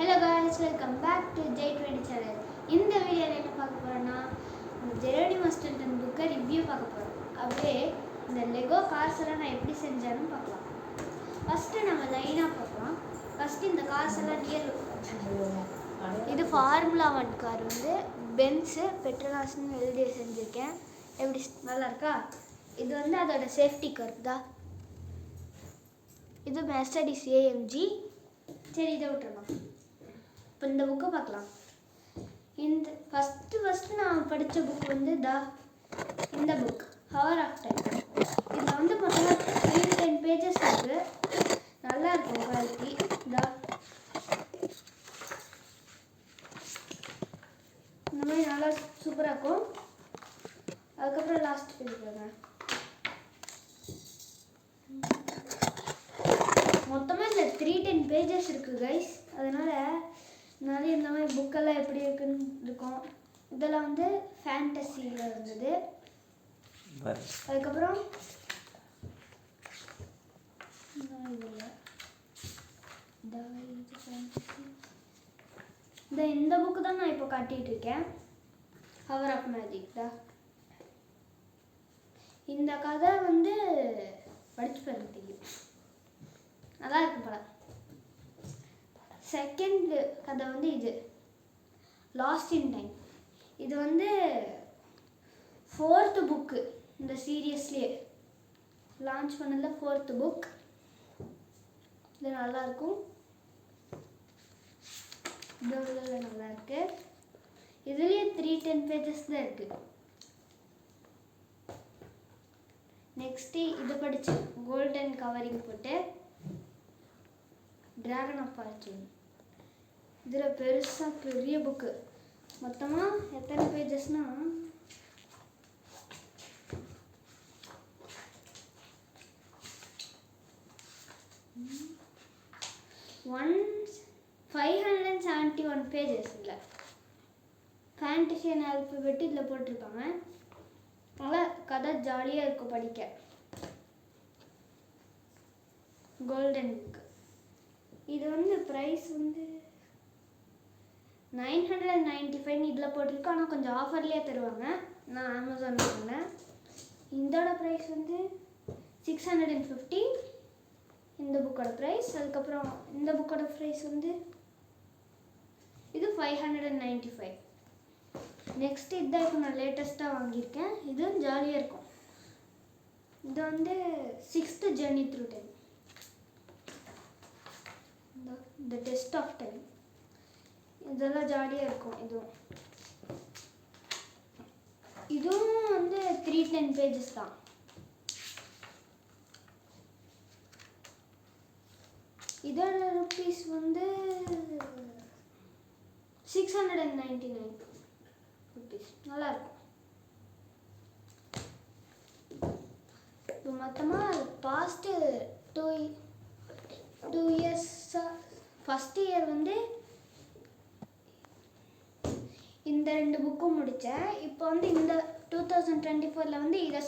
Hello guys, welcome back to J20 channel. இந்த வீடியோல என்ன பார்க்க போறோம்னா ஜெரோனிமோ ஸ்டில்டன் புக்கை ரிவ்யூ பார்க்க போறோம். அப்படியே இந்த லெகோ கார்ஸ் எல்லாம் நான் எப்படி செஞ்சேன்னு பார்க்கலாம். ஃபர்ஸ்ட் நம்ம லைனா பார்க்கலாம். ஃபர்ஸ்ட் இந்த கார்ஸ் எல்லாம் நியர் இது ஃபார்முலா 1 கார் வந்து பென்ஸ் பெட்ரோனாஸ்னு எழுதி செஞ்சிருக்கேன். எப்படி நல்லா இருக்கா? இது வந்து அதோட சேஃப்டி கார் தான். இது மெர்சிடிஸ் AMG. சரி இதை விட்டுறலாம். இப்போ இந்த புக்கை பார்க்கலாம். இந்த ஃபஸ்ட்டு நான் படித்த புக் வந்து இந்த புக் ஹவர் ஆஃப் டைம். இதில் வந்து பார்த்தோன்னா 10 பேஜஸ் இருக்குது. நல்லா இருக்கும் குவாலிட்டி. இந்த மாதிரி நல்லா சூப்பராக இருக்கும். அதுக்கப்புறம் லாஸ்ட் பேஜ் பாருங்க. மொத்தமாக இதில் 310 பேஜஸ் இருக்குது கைஸ். அதனால் நிறைய இந்த மாதிரி புக்கெல்லாம் எப்படி இருக்குன்னு இருக்கும். இதெல்லாம் வந்து ஃபேண்டசியில் இருந்தது. அதுக்கப்புறம் இந்த புக்கு தான் நான் இப்போ காட்டிகிட்டு இருக்கேன். ஹவர் ஆஃப் மேஜிக் தான். இந்த கதை வந்து படிச்சு பாருங்க தெரியும். நல்லா இருக்கும் படம். செகண்ட் கதை வந்து இது லாஸ்ட் இன் டைம். இது வந்து 4th புக்கு இந்த சீரியஸ்லேயே லான்ச் பண்ணதில் 4th புக். இது நல்லாயிருக்கும். இது நல்லா இருக்கு. இதுலேயே 310 பேஜஸ் தான் இருக்குது. நெக்ஸ்ட்டு இது படித்து கோல்டன் கவரிங் போட்டு டிராகன் ஆஃப் ஃபார்ச்சூன். இதில் பெரிய புக்கு. மொத்தமாக எத்தனை பேஜஸ்னால் 571 பேஜஸ். இல்லை ஃபேண்டசி அண்ட் ஆல்பபெட் இதில் போட்டிருப்பாங்க. நல்லா கதை ஜாலியாக இருக்கும் படிக்க. Golden book. இது வந்து ப்ரைஸ் வந்து 995 இதில் போட்டிருக்கு. ஆனால் கொஞ்சம் ஆஃபர்லேயே தருவாங்க. நான் அமேசானில் வாங்கினேன். இதோட ப்ரைஸ் வந்து 650 இந்த புக்கோட ப்ரைஸ். அதுக்கப்புறம் இந்த புக்கோட ப்ரைஸ் வந்து இது 595. நெக்ஸ்ட் இதுதான் இப்போ நான் லேட்டஸ்ட்டாக வாங்கியிருக்கேன். இதுவும் ஜாலியாக இருக்கும். இது வந்து 6th journey through time. The test of time. இதெல்லாம் ஜாலியாக இருக்கும். இதுவும் வந்து 310 பேஜஸ் தான். இதோட ருப்பீஸ் வந்து 699 ருப்பீஸ். நல்லாயிருக்கும். இப்போ மொத்தமாக பாஸ்ட்டு 2 இயர்ஸாக ஃபஸ்ட் இயர் வந்து இந்த 2 புக்கும் முடித்தேன். இப்போ வந்து இந்த 2024 வந்து இதை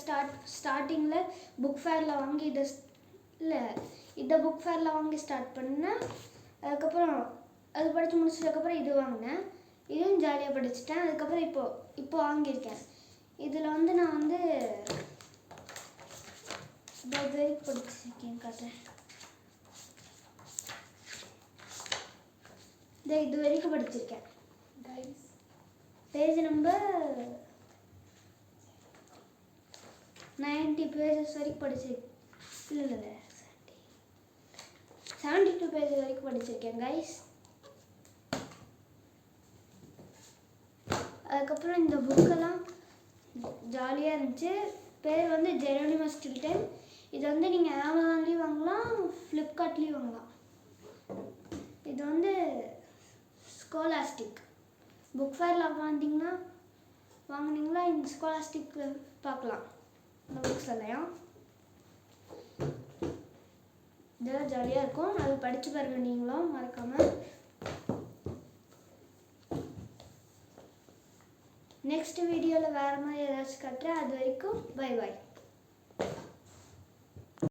ஸ்டார்டிங்கில் புக் ஃபேரில் வாங்கி இதை புக் ஃபேரில் வாங்கி ஸ்டார்ட் பண்ணேன். அதுக்கப்புறம் அது படித்து முடிச்சதுக்கப்புறம் இது வாங்கினேன். இதுவும் ஜாலியாக படிச்சுட்டேன். அதுக்கப்புறம் இப்போ வாங்கியிருக்கேன். இதில் வந்து நான் வந்து வரைக்கும் படிச்சிருக்கேன். காட்டுறேன். இது வரைக்கும் படிச்சிருக்கேன். பேஜ் நம்பர் 90 பேஜஸ் வரைக்கும் படிச்சிருக்கேன். இல்லை 72 பேஜ் வரைக்கும் படிச்சிருக்கேன் கைஸ். அதுக்கப்புறம் இந்த புக்கெல்லாம் ஜாலியாக இருந்துச்சு. பேர் வந்து ஜெரோனிமோ ஸ்டில்டன். இது வந்து நீங்கள் அமேசான்லேயும் வாங்கலாம், ஃப்ளிப்கார்ட்லேயும் வாங்கலாம். இது வந்து ஸ்காலாஸ்டிக் புக் ஃபேரில் வாங்கினீங்களா இந்த ஸ்காலாஸ்டிக் பார்க்கலாம். இந்த புக்ஸ் எல்லாம் இதெல்லாம் ஜாலியாக இருக்கும். அது படித்து பாருங்க நீங்களும் மறக்காமல். நெக்ஸ்ட் வீடியோவில் வேறு மாதிரி ஏதாச்சும் காட்டுறேன். அது வரைக்கும் பை பாய்.